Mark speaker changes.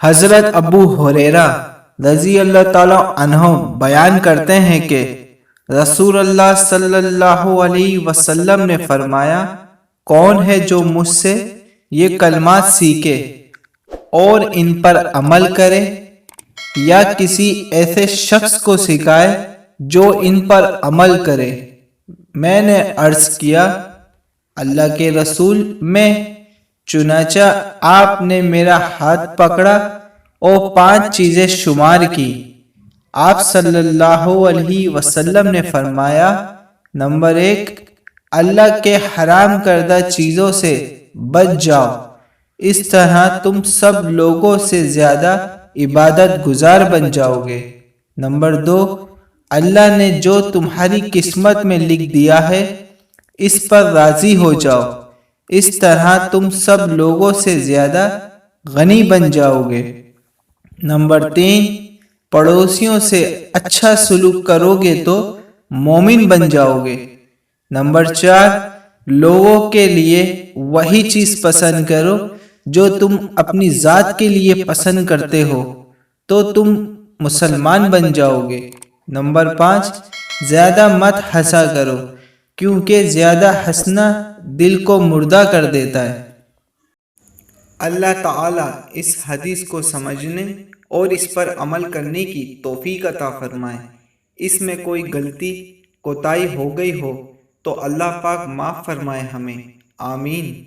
Speaker 1: حضرت ابو ہریرہ رضی اللہ تعالی عنہ بیان کرتے ہیں کہ رسول اللہ صلی اللہ علیہ وسلم نے فرمایا، کون ہے جو مجھ سے یہ کلمات سیکھے اور ان پر عمل کرے، یا کسی ایسے شخص کو سکھائے جو ان پر عمل کرے؟ میں نے عرض کیا، اللہ کے رسول، میں۔ چنانچہ آپ نے میرا ہاتھ پکڑا اور 5 چیزیں شمار کی۔ آپ صلی اللہ علیہ وسلم نے فرمایا، نمبر 1، اللہ کے حرام کردہ چیزوں سے بچ جاؤ، اس طرح تم سب لوگوں سے زیادہ عبادت گزار بن جاؤ گے۔ نمبر 2، اللہ نے جو تمہاری قسمت میں لکھ دیا ہے اس پر راضی ہو جاؤ، اس طرح تم سب لوگوں سے زیادہ غنی بن جاؤ گے۔ نمبر 3، پڑوسیوں سے اچھا سلوک کرو گے تو مومن بن جاؤ گے۔ نمبر 4، لوگوں کے لیے وہی چیز پسند کرو جو تم اپنی ذات کے لیے پسند کرتے ہو تو تم مسلمان بن جاؤ گے۔ نمبر 5، زیادہ مت ہنسا کرو کیونکہ زیادہ ہنسنا دل کو مردہ کر دیتا ہے۔ اللہ تعالیٰ اس حدیث کو سمجھنے اور اس پر عمل کرنے کی توفیق عطا فرمائے۔ اس میں کوئی غلطی کوتاہی ہو گئی ہو تو اللہ پاک معاف فرمائے ہمیں، آمین۔